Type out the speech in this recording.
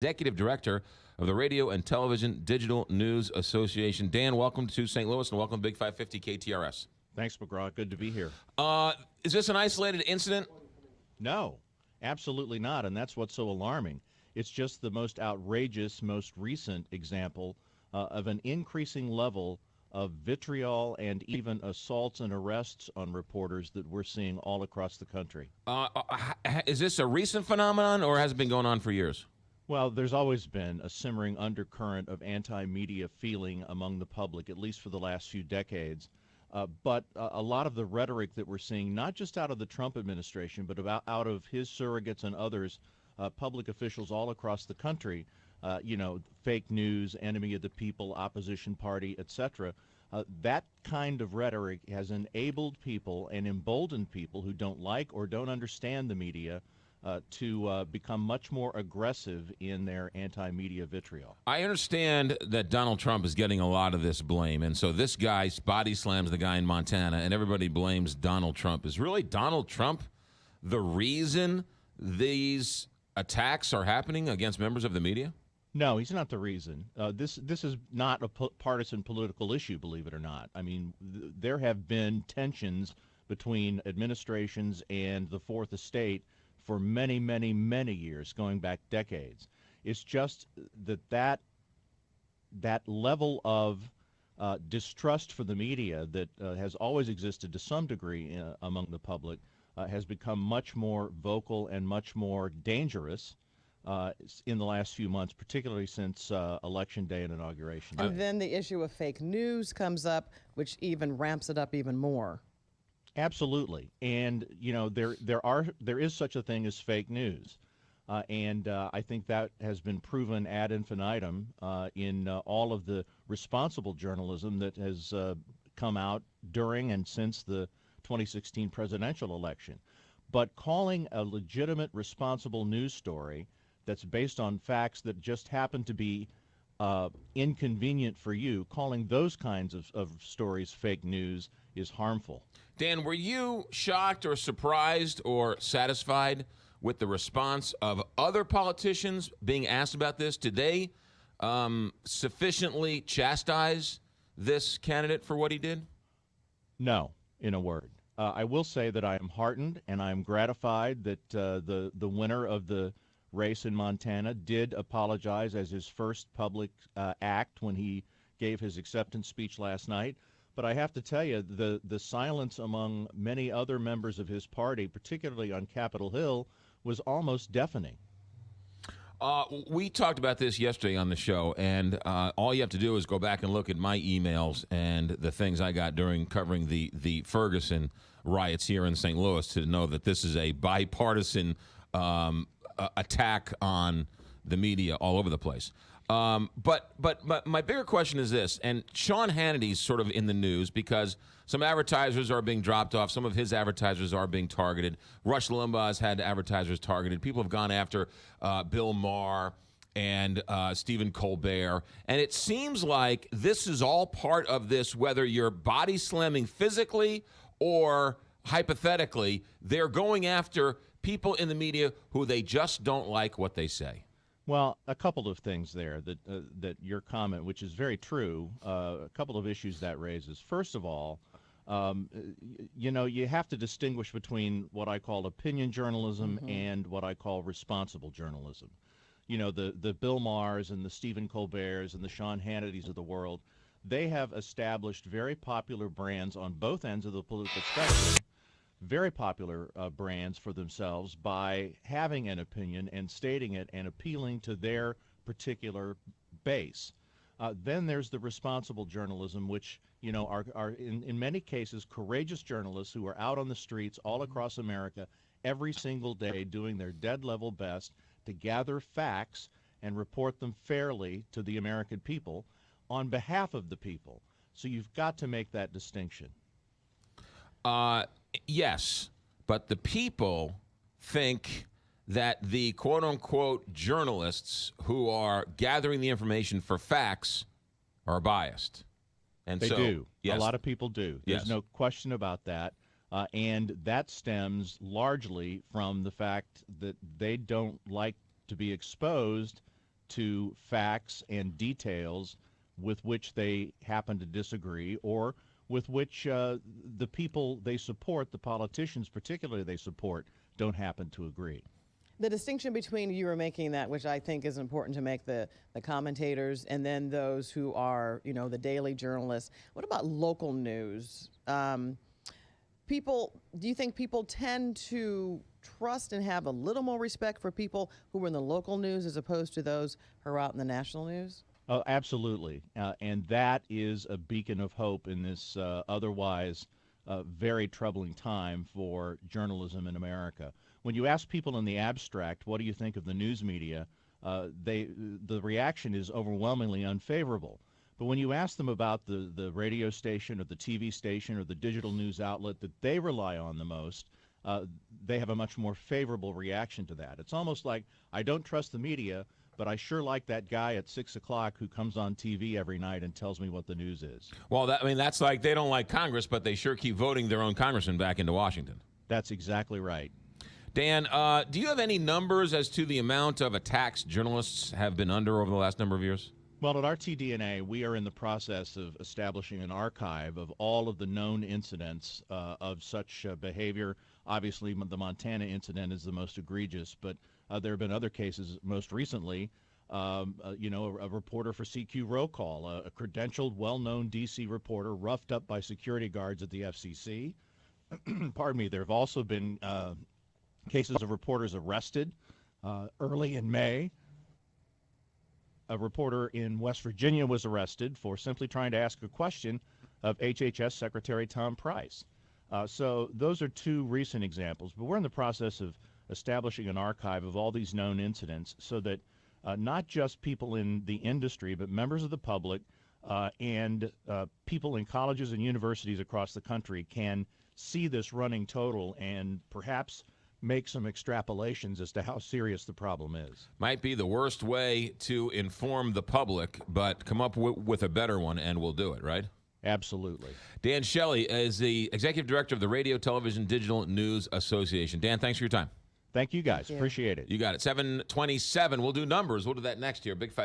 Executive Director of the Radio and Television Digital News Association. Dan, welcome to St. Louis and welcome to Big 550 KTRS. Thanks, McGraw. Good to be here. Is this an isolated incident? No, absolutely not, and that's what's so alarming. It's just the most outrageous, most recent example of an increasing level of vitriol and even assaults and arrests on reporters that we're seeing all across the country. Is this a recent phenomenon or has it been going on for years? Well, there's always been a simmering undercurrent of anti-media feeling among the public, at least for the last few decades. But a lot of the rhetoric that we're seeing, not just out of the Trump administration, but out of his surrogates and others, public officials all across the country, fake news, enemy of the people, opposition party, etc., that kind of rhetoric has enabled people and emboldened people who don't like or don't understand the media to become much more aggressive in their anti-media vitriol. I understand that Donald Trump is getting a lot of this blame, and so this guy body slams the guy in Montana, and everybody blames Donald Trump. Is really Donald Trump the reason these attacks are happening against members of the media? No, he's not the reason. This is not a partisan political issue, believe it or not. I mean, there have been tensions between administrations and the Fourth Estate for many, many, many years, going back decades. It's just that level of distrust for the media that has always existed to some degree among the public has become much more vocal and much more dangerous in the last few months, particularly since Election Day and Inauguration Day. And then the issue of fake news comes up, which even ramps it up even more. Absolutely, and there is such a thing as fake news, and I think that has been proven ad infinitum in all of the responsible journalism that has come out during and since the 2016 presidential election. But calling a legitimate, responsible news story that's based on facts that just happen to be inconvenient for you, calling those kinds of stories fake news is harmful. Dan, were you shocked or surprised or satisfied with the response of other politicians being asked about this? Did they sufficiently chastise this candidate for what he did? No, in a word. I will say that I am heartened and I am gratified that the winner of the race in Montana did apologize as his first public act when he gave his acceptance speech last night. But I have to tell you, the silence among many other members of his party, particularly on Capitol Hill, was almost deafening. We talked about this yesterday on the show, and all you have to do is go back and look at my emails and the things I got during covering the Ferguson riots here in St. Louis to know that this is a bipartisan attack on the media all over the place. But my bigger question is this, and Sean Hannity's sort of in the news because some advertisers are being dropped off. Some of his advertisers are being targeted. Rush Limbaugh's had advertisers targeted. People have gone after Bill Maher and Stephen Colbert. And it seems like this is all part of this, whether you're body slamming physically or hypothetically, they're going after people in the media who they just don't like what they say. Well, a couple of things there that your comment, which is very true, a couple of issues that raises. First of all, you have to distinguish between what I call opinion journalism and what I call responsible journalism. You know, the Bill Mahers and the Stephen Colberts and the Sean Hannitys of the world, they have established very popular brands on both ends of the political spectrum, very popular brands for themselves by having an opinion and stating it and appealing to their particular base. Then there's the responsible journalism, which, you know, are in many cases courageous journalists who are out on the streets all across America every single day doing their dead level best to gather facts and report them fairly to the American people on behalf of the people. So you've got to make that distinction. Yes, but the people think that the quote-unquote journalists who are gathering the information for facts are biased. And they do. Yes. A lot of people do. There's no question about that. And that stems largely from the fact that they don't like to be exposed to facts and details with which they happen to disagree, or with which the people they support, the politicians particularly they support, don't happen to agree. The distinction between you were making that, which I think is important to make, the commentators and then those who are, the daily journalists. What about local news? Do you think people tend to trust and have a little more respect for people who are in the local news as opposed to those who are out in the national news? Oh, absolutely. And that is a beacon of hope in this otherwise very troubling time for journalism in America. When you ask people in the abstract, what do you think of the news media, the reaction is overwhelmingly unfavorable. But when you ask them about the radio station or the TV station or the digital news outlet that they rely on the most, they have a much more favorable reaction to that. It's almost like, I don't trust the media, but I sure like that guy at 6 o'clock who comes on TV every night and tells me what the news is. Well, that's like they don't like Congress, but they sure keep voting their own congressman back into Washington. That's exactly right. Dan, do you have any numbers as to the amount of attacks journalists have been under over the last number of years? Well, at RTDNA, we are in the process of establishing an archive of all of the known incidents of such behavior. Obviously, the Montana incident is the most egregious, but there have been other cases. Most recently, a reporter for CQ Roll Call, a credentialed, well-known D.C. reporter roughed up by security guards at the FCC. Pardon me. There have also been cases of reporters arrested early in May. A reporter in West Virginia was arrested for simply trying to ask a question of HHS Secretary Tom Price. So those are two recent examples, but we're in the process of establishing an archive of all these known incidents so that not just people in the industry, but members of the public and people in colleges and universities across the country can see this running total and perhaps make some extrapolations as to how serious the problem is. Might be the worst way to inform the public, but come up with a better one, and we'll do it, right? Absolutely. Dan Shelley is the Executive Director of the Radio, Television, Digital News Association. Dan, thanks for your time. Thank you, guys. Appreciate it. You got it. 7:27. We'll do numbers. We'll do that next year. Big fight.